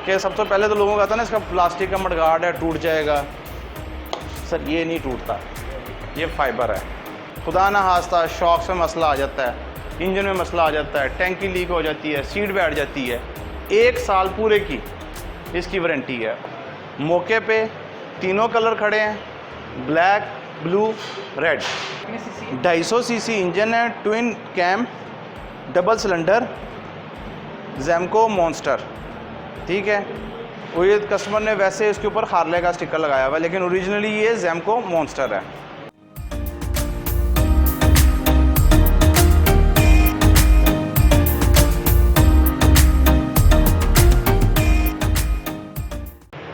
कि सबसे पहले तो लोगों का आता है ना इसका प्लास्टिक का मडगार्ड है, टूट जाएगा। सर ये नहीं टूटता, ये फाइबर है। खुदा ना खास्ता शॉक में मसला आ जाता है, इंजन में मसला आ जाता है, टैंकी लीक हो जाती है, सीट बैठ जाती है, 1 साल पूरे की इसकी वारंटी है। मौके पे तीनों कलर खड़े हैं, black, blue, red. 250 CC engine है, ट्विन कैम, डबल सिलेंडर, ज़ेमको मॉन्स्टर, ठीक है। और ये कस्टमर ने वैसे इसके ऊपर हार्ले का स्टिकर लगाया हुआ है, लेकिन ओरिजिनली ये ज़ेमको मॉन्स्टर है।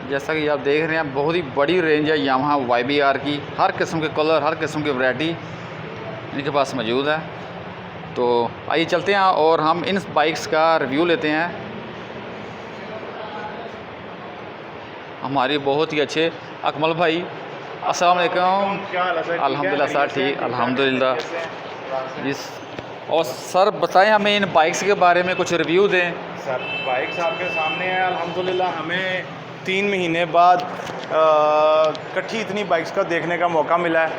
जैसा कि आप देख रहे हैं, बहुत ही बड़ी रेंज है यामाहा YBR की। हर किस्म के कलर, हर किस्म की वैरायटी इनके पास मौजूद है। तो आइए चलते हैं और हम इन बाइक्स का रिव्यू लेते हैं। हमारे बहुत ही अच्छे अकमल भाई, अस्सलाम वालेकुम। अल्हम्दुलिल्लाह सर, ठीक, अल्हम्दुलिल्लाह। इस और सर बताएं हमें इन बाइक्स के बारे में कुछ रिव्यू दें। सर बाइक्स आपके सामने है, अल्हम्दुलिल्लाह हमें 3 महीने बाद इकट्ठी इतनी बाइक्स का देखने का मौका मिला है।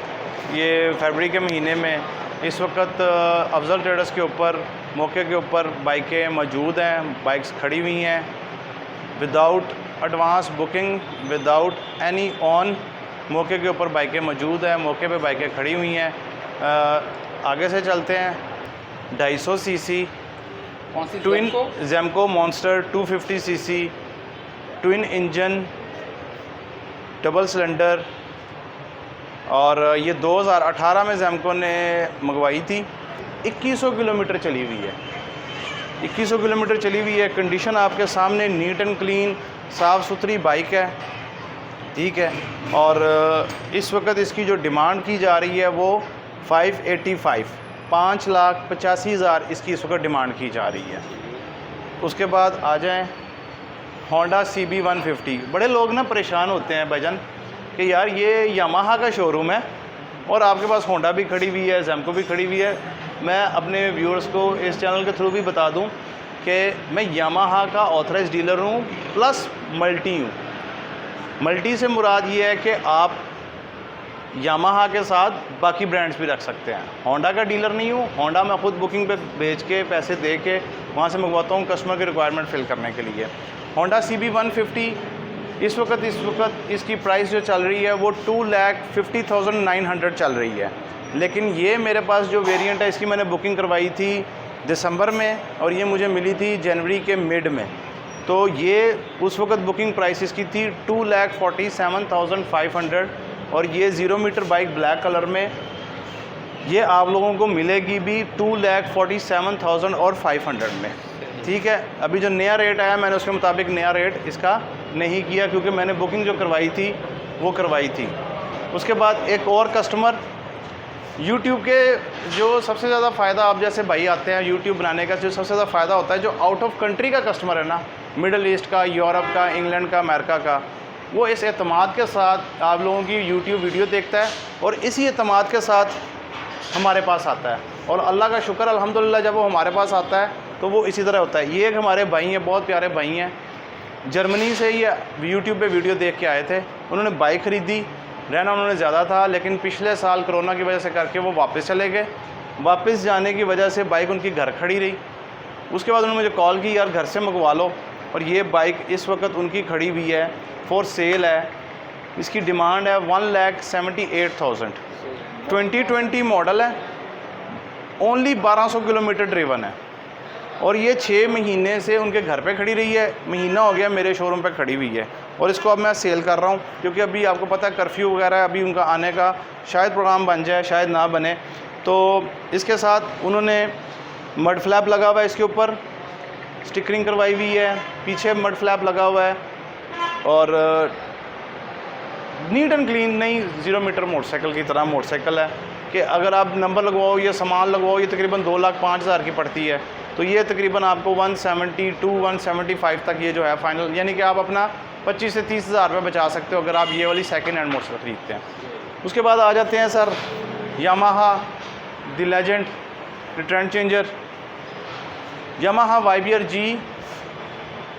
ये फरवरी के महीने में इस वक्त अफजल ट्रेडर्स के ऊपर मौके के ऊपर बाइकें मौजूद हैं, बाइक्स खड़ी हुई हैं without advance booking, without any on. मौके के ऊपर बाइकें मौजूद हैं, मौके पे बाइकें खड़ी हुई हैं। आगे से चलते हैं। 250 सीसी ट्विन ज़ेमको monster, 250 CC twin engine, double cylinder, और ये 2018 में ज़ेमको ने मंगवाई थी। 2100 किलोमीटर चली हुई है, 2100 किलोमीटर चली हुई है। कंडीशन आपके सामने नीट एंड क्लीन, साफ़ सुथरी बाइक है, ठीक है। और इस वक्त इसकी जो डिमांड की जा रही है वो 585, 5,85,000 इसकी इस वक्त डिमांड की जा रही है। उसके बाद आ जाएं होंडा CB 150। बड़े लोग ना परेशान होते हैं भाईजान कि यार ये यामाहा का शोरूम है और आपके पास होंडा भी खड़ी हुई है, ज़ेमको भी खड़ी हुई है। मैं अपने व्यूअर्स को इस चैनल के थ्रू भी बता दूं कि मैं यामाहा का ऑथराइज़ डीलर हूं प्लस मल्टी हूं। मल्टी से मुराद ये है कि आप यामाहा के साथ बाकी ब्रांड्स भी रख सकते हैं। होंडा का डीलर नहीं हूँ, होंडा मैं ख़ुद बुकिंग पे भेज के पैसे दे के वहाँ से मंगवाता हूँ कस्टमर की रिक्वायरमेंट फ़िल करने के लिए। होंडा CB 150 इस वक्त इसकी प्राइस जो चल रही है वो 2,50,900 चल रही है। लेकिन ये मेरे पास जो वेरिएंट है इसकी मैंने बुकिंग करवाई थी दिसंबर में और ये मुझे मिली थी जनवरी के मिड में। तो ये उस वक्त बुकिंग प्राइस इसकी थी 2,47,500 और ये 0 मीटर बाइक ब्लैक कलर में ये आप लोगों को मिलेगी भी 2,47,500 में, ठीक है। अभी जो नया रेट आया मैंने उसके मुताबिक नया रेट इसका नहीं किया क्योंकि मैंने बुकिंग जो करवाई थी वो करवाई थी। उसके बाद एक और कस्टमर YouTube के जो सबसे ज़्यादा फ़ायदा, आप जैसे भाई आते हैं YouTube बनाने का, जो सबसे ज़्यादा फ़ायदा होता है जो आउट ऑफ कंट्री का कस्टमर है ना, मिडल ईस्ट का, यूरोप का, इंग्लैंड का, अमेरिका का, वो इस एतमाद के साथ आप लोगों की YouTube वीडियो देखता है और इसी एतमाद के साथ हमारे पास आता है। और अल्लाह का शुक्र अल्हम्दुलिल्लाह जब वो हमारे पास आता है तो वो इसी तरह होता है। ये एक हमारे भाई हैं, बहुत प्यारे भाई हैं, जर्मनी से ये YouTube पे वीडियो देख के आए थे। उन्होंने बाइक ख़रीदी, रहना उन्होंने ज़्यादा था लेकिन पिछले साल कोरोना की वजह से करके वो वापस चले गए। वापस जाने की वजह से बाइक उनकी घर खड़ी रही। उसके बाद उन्होंने मुझे कॉल की, यार घर से मंगवा लो। और ये बाइक इस वक्त उनकी खड़ी हुई है, फॉर सेल है। इसकी डिमांड है 1,78,000, 2020 मॉडल है, ओनली 1200 किलोमीटर ड्रिवन है और ये 6 महीने से उनके घर पे खड़ी रही है। महीना हो गया मेरे शोरूम पे खड़ी हुई है और इसको अब मैं सेल कर रहा हूँ क्योंकि अभी आपको पता है कर्फ्यू वगैरह अभी उनका आने का शायद प्रोग्राम बन जाए, शायद ना बने। तो इसके साथ उन्होंने मड फ्लैप लगा हुआ है, इसके ऊपर स्टिकरिंग करवाई हुई है, पीछे मड फ्लैप लगा हुआ है और नीट एंड क्लीन, नहीं 0 मीटर मोटरसाइकिल की तरह मोटरसाइकिल है कि अगर आप नंबर लगवाओ या सामान लगवाओ ये तकरीबन 2,05,000 की पड़ती है। तो ये तकरीबन आपको 172 175 तक ये जो है फाइनल, यानी कि आप अपना 25 से 30,000 रुपये बचा सकते हो अगर आप ये वाली सेकंड हैंड मोटरसाइकिल ख़रीदते हैं। उसके बाद आ जाते हैं sir Yamaha the legend trend changer, Yamaha YBR G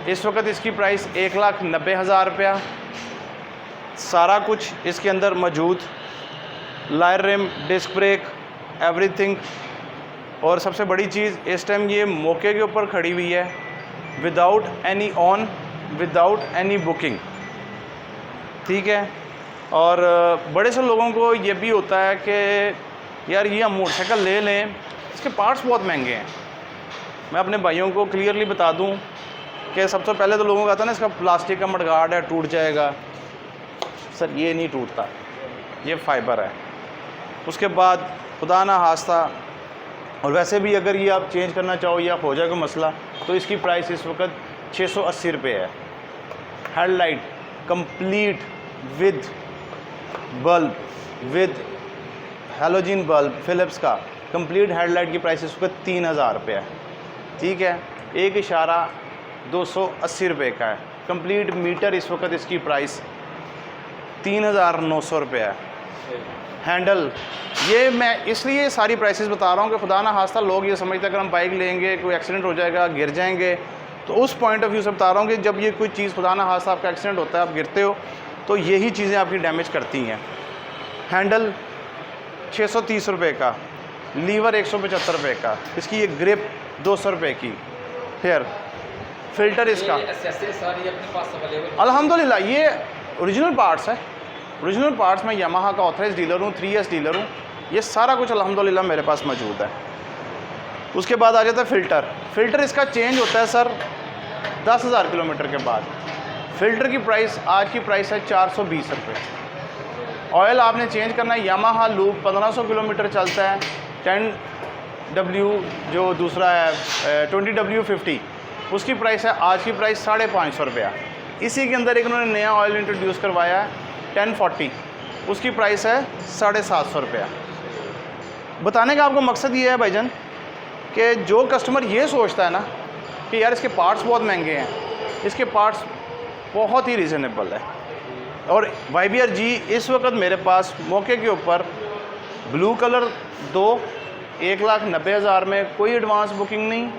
इस वक्त इसकी प्राइस 1,90,000 रुपया। सारा कुछ इसके अंदर मौजूद, लायर रिम, डिस्क ब्रेक, एवरीथिंग। और सबसे बड़ी चीज़, इस टाइम ये मौके के ऊपर खड़ी हुई है, without any on, without any booking, ठीक है। और बड़े से लोगों को ये भी होता है कि यार ये हम मोटरसाइकिल ले लें, इसके पार्ट्स बहुत महंगे हैं। मैं अपने भाइयों को क्लियरली बता दूं कि सबसे पहले तो लोगों का आता है ना, इसका प्लास्टिक का मडगार्ड है, टूट जाएगा। सर ये नहीं टूटता, ये फाइबर है। उसके बाद खुदा ना हास्ता, और वैसे भी अगर ये आप चेंज करना चाहो या हो जाए कोई मसला, तो इसकी प्राइस इस वक्त 680 रुपये है। Headlight complete with bulb, with halogen bulb Philips का कंप्लीट हेडलाइट की प्राइस इस वक्त 3000 रुपये है, ठीक है। 1.280 रुपये का है। कंप्लीट मीटर इस वक्त इसकी प्राइस 3,900 रुपये है। हैंडल, ये मैं इसलिए सारी प्राइसेस बता रहा हूँ कि खुदा ना खास्ता लोग ये समझते हैं अगर हम बाइक लेंगे कोई एक्सीडेंट हो जाएगा, गिर जाएंगे, तो उस पॉइंट ऑफ व्यू से बता रहा हूँ कि जब ये कोई चीज़ खुदा ना खास्ता आपका एक्सीडेंट होता है, आप गिरते हो, तो यही चीज़ें आपकी डैमेज करती हैं। हैंडल 630 रुपये का, लीवर 175 रुपये का, इसकी ये ग्रिप 200 रुपये की। फिर फ़िल्टर इसका अल्हम्दुलिल्लाह ये ओरिजिनल पार्ट्स है। ओरिजिनल पार्ट्स में यामाहा का ऑथराइज डीलर हूँ, 3S डीलर हूँ। ये सारा कुछ अल्हम्दुलिल्लाह मेरे पास मौजूद है। उसके बाद आ जाता है फ़िल्टर। फ़िल्टर इसका चेंज होता है सर 10,000 किलोमीटर के बाद। फ़िल्टर की प्राइस आज की प्राइस है 420 रुपये। ऑयल आपने चेंज करना है, यामाहा लूप 1500 किलोमीटर चलता है, 10W जो दूसरा है 20W50, उसकी प्राइस है आज की प्राइस 550 रुपया। इसी के अंदर एक उन्होंने नया ऑयल इंट्रोड्यूस करवाया है 1040, उसकी प्राइस है 750 रुपया। बताने का आपको मकसद ये है भाईजान कि जो कस्टमर ये सोचता है ना कि यार इसके पार्ट्स बहुत महंगे हैं, इसके पार्ट्स बहुत ही रीज़नेबल है। और YBR G इस वक्त मेरे पास मौके के ऊपर ब्लू कलर 2 1,90,000 में, कोई एडवांस बुकिंग नहीं,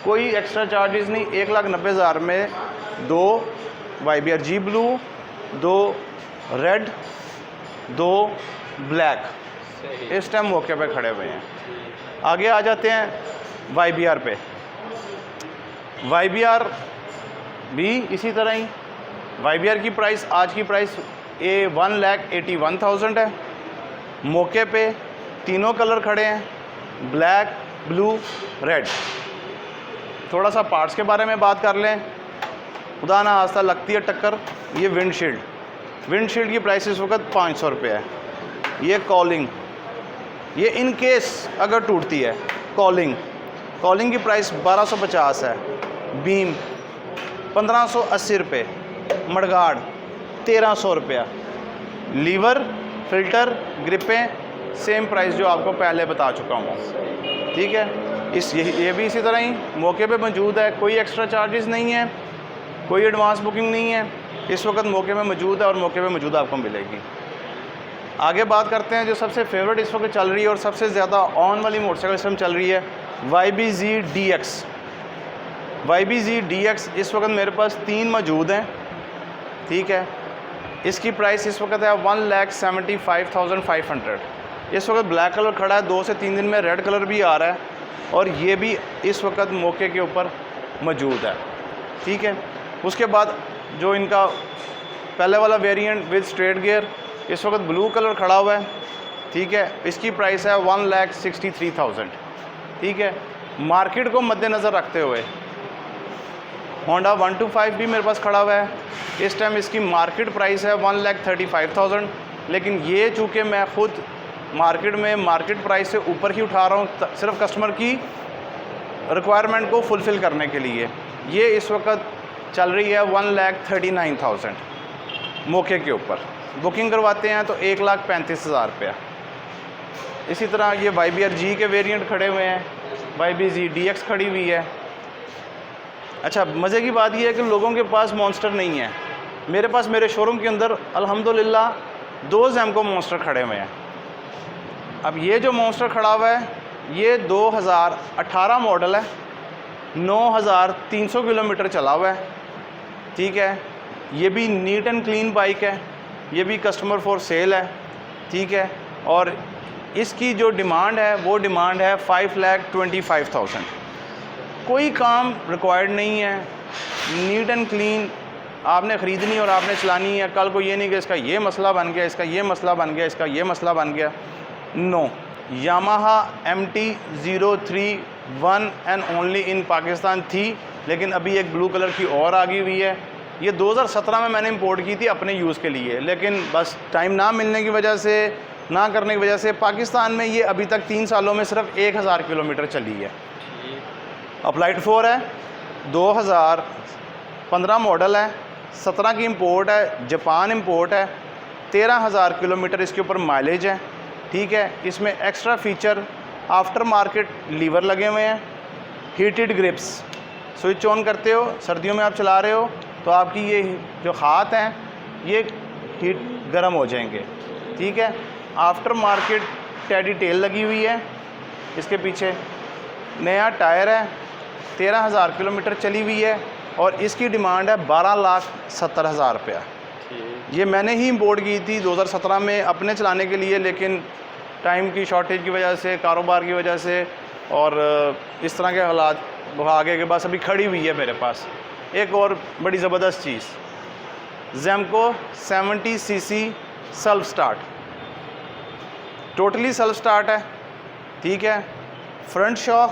कोई एक्स्ट्रा चार्जेस नहीं, 1,90,000 में 2 YBR G blue, 2 red, 2 black इस टाइम मौके पे खड़े हुए हैं। आगे आ जाते हैं YBR पे। YBR भी इसी तरह ही, YBR की प्राइस आज की प्राइस 1,81,000 है। मौके पे तीनों कलर खड़े हैं, ब्लैक, ब्लू, रेड। थोड़ा सा पार्ट्स के बारे में बात कर लें। खुदा ना खास्ता लगती है टक्कर, ये विंडशील्ड की प्राइस इस वक्त 500 रुपये है। ये कॉलिंग, ये इन केस अगर टूटती है कॉलिंग की प्राइस 1250 है। बीम 1580 रुपये, मडगार्ड 1300 रुपया। लीवर, फिल्टर, ग्रिपें सेम प्राइस जो आपको पहले बता चुका हूँ, ठीक है। ये भी इसी तरह ही मौके पे मौजूद है, कोई एक्स्ट्रा चार्जेस नहीं है, कोई एडवांस बुकिंग नहीं है, इस वक्त मौके में मौजूद है और मौके पे मौजूद आपको मिलेगी। आगे बात करते हैं जो सबसे फेवरेट इस वक्त चल रही है और सबसे ज़्यादा ऑन वाली मोटरसाइकिल इस टाइम चल रही है, YBZ DX। YBZ DX इस वक्त मेरे पास 3 मौजूद हैं, ठीक है। इसकी प्राइस इस वक्त है 1,75,500। इस वक्त ब्लैक कलर खड़ा है, 2 से 3 दिन में रेड कलर भी आ रहा है और ये भी इस वक्त मौके के ऊपर मौजूद है, ठीक है। उसके बाद जो इनका पहले वाला वेरिएंट विद स्ट्रेट गियर इस वक्त ब्लू कलर खड़ा हुआ है, ठीक है। इसकी प्राइस है 1,63,000, ठीक है। मार्केट को मद्देनज़र रखते हुए होंडा 125 भी मेरे पास खड़ा हुआ है। इस टाइम इसकी मार्केट प्राइस है 1,35,000, लेकिन ये चूँकि मैं ख़ुद मार्केट में मार्केट प्राइस से ऊपर ही उठा रहा हूँ सिर्फ कस्टमर की रिक्वायरमेंट को फुलफ़िल करने के लिए, ये इस वक्त चल रही है 1,39,000 मौके के ऊपर। बुकिंग करवाते हैं तो 1,35,000 रुपया। इसी तरह ये YBR G के वेरिएंट खड़े हुए हैं, YBZ DX खड़ी हुई है। अच्छा, मज़े की बात यह है कि लोगों के पास मॉन्स्टर नहीं है, मेरे पास मेरे शोरूम के अंदर अल्हम्दुलिल्लाह 2 ज़ैमको मॉन्स्टर खड़े हुए हैं। अब ये जो मॉन्स्टर खड़ा हुआ है ये 2018 मॉडल है, 9300 किलोमीटर चला हुआ है, ठीक है। ये भी नीट एंड क्लीन बाइक है, ये भी कस्टमर फॉर सेल है, ठीक है। और इसकी जो डिमांड है वो डिमांड है 5,25,000। कोई काम रिक्वायर्ड नहीं है, नीट एंड क्लीन आपने ख़रीदनी और आपने चलानी है। कल को ये नहीं कि इसका ये मसला बन गया, इसका ये मसला बन गया, इसका ये मसला बन गया। No, Yamaha MT-03 one and only in Pakistan थी, लेकिन अभी एक ब्लू कलर की और आ गई हुई है। ये 2017 में मैंने इंपोर्ट की थी अपने यूज़ के लिए, लेकिन बस टाइम ना मिलने की वजह से, ना करने की वजह से पाकिस्तान में ये अभी तक 3 सालों में सिर्फ 1000 किलोमीटर चली है। अप्लाइड 4 है, 2015 मॉडल है, 17 की इंपोर्ट है, जापान इंपोर्ट है, 13,000 किलोमीटर इसके ऊपर माइलेज है, ठीक है। इसमें extra feature aftermarket lever लगे हुए हैं, हीटेड ग्रिप्स, स्विच ऑन करते हो, सर्दियों में आप चला रहे हो तो आपकी ये जो हाथ हैं ये हीट गर्म हो जाएंगे, ठीक है। आफ्टर मार्केट टेडी टेल लगी हुई है इसके पीछे, नया टायर है, 13,000 किलोमीटर चली हुई है और इसकी डिमांड है 12,70,000 रुपया। ये मैंने ही इंपोर्ट की थी 2017 में अपने चलाने के लिए, लेकिन टाइम की शॉर्टेज की वजह से, कारोबार की वजह से और इस तरह के हालात आगे के बाद अभी खड़ी हुई है मेरे पास। एक और बड़ी ज़बरदस्त चीज़, ज़ेमको 70cc self start, totally self start है, ठीक है। फ्रंट शॉक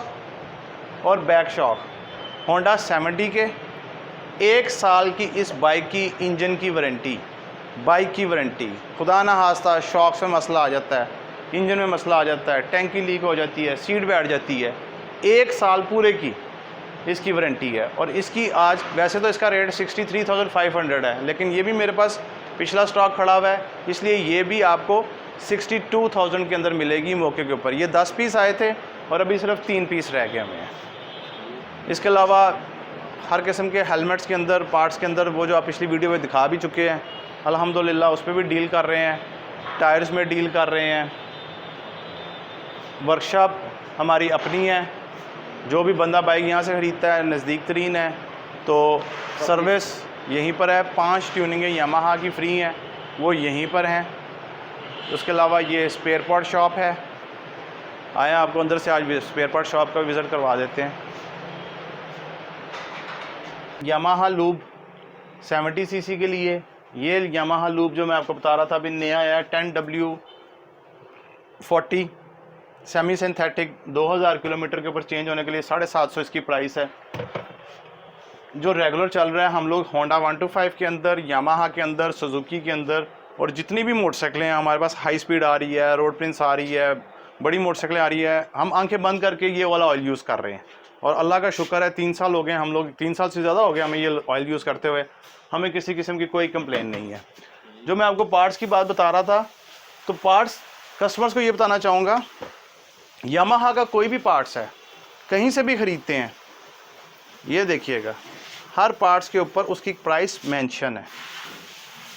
और बैक शॉक होंडा 70 के, 1 साल की इस बाइक की इंजन की वारंटी, बाइक की वारंटी। खुदा ना खास्ता शॉक में मसला आ जाता है, इंजन में मसला आ जाता है, टैंकी लीक हो जाती है, सीट बैठ जाती है, 1 साल पूरे की इसकी वारंटी है। और इसकी आज वैसे तो इसका रेट 63,500 है, लेकिन ये भी मेरे पास पिछला स्टॉक खड़ा हुआ है, इसलिए ये भी आपको 62,000 के अंदर मिलेगी मौके के ऊपर। ये 10 पीस आए थे और अभी सिर्फ 3 पीस रह गए हुए हैं। इसके अलावा हर किस्म के हेलमेट्स के अंदर, पार्ट्स के अंदर, वो जो आप पिछली वीडियो में दिखा भी चुके हैं, अल्हम्दुलिल्लाह उस पर भी डील कर रहे हैं, टायर्स में डील कर रहे हैं। वर्कशॉप हमारी अपनी है, जो भी बंदा बाइक यहाँ से ख़रीदता है नज़दीक तरीन है तो सर्विस यहीं पर है। 5 ट्यूनिंगें यामाहा की फ्री हैं, वो यहीं पर हैं। उसके अलावा ये स्पेयर पार्ट शॉप है, आया आपको अंदर से आज स्पेयर पार्ट शॉप का विज़िट करवा देते हैं। यामाहा लूब 70cc के लिए, ये यामाहा लूब जो मैं आपको बता रहा था अभी नया आया 10W40 सेमी सिंथेटिक, 2000 किलोमीटर के ऊपर चेंज होने के लिए 750 इसकी प्राइस है। जो रेगुलर चल रहा है हम लोग होंडा 125 के अंदर, यामाहा के अंदर, सुजुकी के अंदर और जितनी भी मोटरसाइकिलें हैं हमारे पास, हाई स्पीड आ रही है, रोड प्रिंस आ रही है, बड़ी मोटरसाइकिलें आ रही है, हम आंखें बंद करके ये वाला ऑयल यूज़ कर रहे हैं। और अल्लाह का शुक्र है 3 साल हो गए, हम लोग 3 साल से ज़्यादा हो गया हमें ये ऑयल यूज़ करते हुए, हमें किसी किस्म की कोई कंप्लेन नहीं है। जो मैं आपको पार्ट्स की बात बता रहा था, तो पार्ट्स कस्टमर्स को ये बताना चाहूँगा, यामाहा का कोई भी पार्ट्स है कहीं से भी ख़रीदते हैं, ये देखिएगा हर पार्ट्स के ऊपर उसकी प्राइस मेंशन है,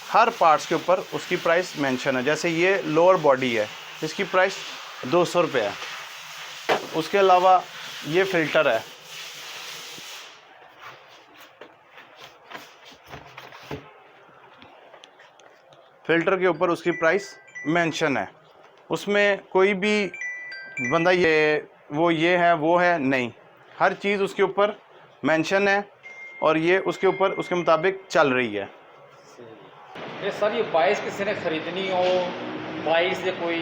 हर पार्ट्स के ऊपर उसकी प्राइस मेंशन है। जैसे ये लोअर बॉडी है, इसकी प्राइस 200 रुपये है। उसके अलावा ये फ़िल्टर है, फ़िल्टर के ऊपर उसकी प्राइस मेंशन है। उसमें कोई भी बंदा ये है वो है नहीं, हर चीज़ उसके ऊपर मेंशन है और ये उसके ऊपर उसके मुताबिक चल रही है। ये सर, ये बाइक किसी ने ख़रीदनी हो, बाइक से कोई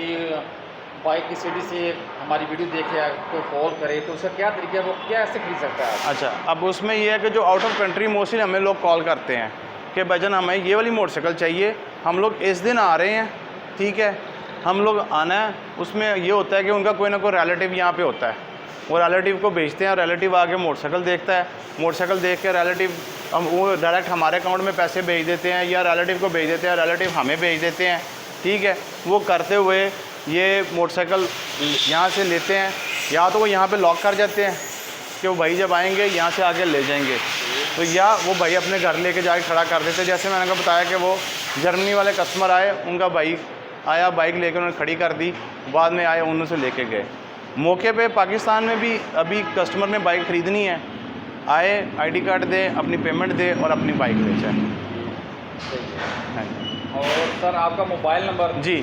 बाइक की सीढ़ी से हमारी वीडियो देखे कोई कॉल करे तो उसका क्या तरीका है, वो क्या ऐसे खरीद सकता है? अच्छा, अब उसमें ये है कि जो आउट ऑफ कंट्री मोस्टली हमें लोग कॉल करते हैं कि भाईजान हमें ये वाली मोटरसाइकिल चाहिए, हम लोग इस दिन आ रहे हैं, ठीक है, हम लोग आना है। उसमें ये होता है कि उनका कोई ना कोई रिलेटिव यहाँ पे होता है, वो रिलेटिव को भेजते हैं, रिलेटिव आके मोटरसाइकिल देखता है, मोटरसाइकिल देख के रिलेटिव वो डायरेक्ट हमारे अकाउंट में पैसे भेज देते हैं या रिलेटिव को भेज देते हैं, रिलेटिव हमें भेज देते हैं, ठीक है। वो करते हुए ये मोटरसाइकिल यहाँ से लेते हैं, या तो वो यहाँ पे लॉक कर जाते हैं कि वो भाई जब आएंगे यहाँ से आके ले जाएंगे, तो या वो भाई अपने घर लेके जाके खड़ा कर देते हैं। जैसे मैंने आपको बताया कि वो जर्मनी वाले कस्टमर आए, उनका भाई आया, बाइक लेकर उन्होंने खड़ी कर दी, बाद में आए उन्होंने से लेके गए। मौके पे पाकिस्तान में भी अभी कस्टमर ने बाइक ख़रीदनी है आए, आईडी कार्ड दे, अपनी पेमेंट दे और अपनी बाइक ले जाए। हाँ जी। और सर आपका मोबाइल नंबर? जी,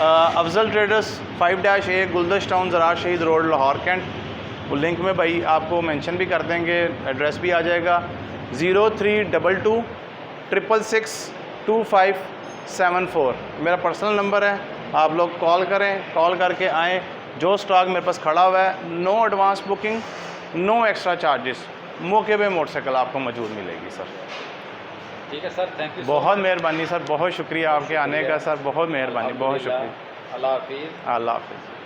Afzal traders 5-A Guldasht town Zarar Shaheed road Lahore cantt. वो लिंक में भाई आपको मेंशन भी कर देंगे, एड्रेस भी आ जाएगा। 0322 666 2574 मेरा पर्सनल नंबर है। आप लोग कॉल करें, कॉल करके आएँ। जो स्टॉक मेरे पास खड़ा हुआ है, no advance booking, no extra charges, मौके पे मोटरसाइकिल आपको मौजूद मिलेगी सर। ठीक है सर, थैंक यू। बहुत मेहरबानी सर, बहुत शुक्रिया आपके आने का सर, बहुत मेहरबानी, बहुत शुक्रिया। अल्लाह हाफिज़। अल्लाह हाफिज़।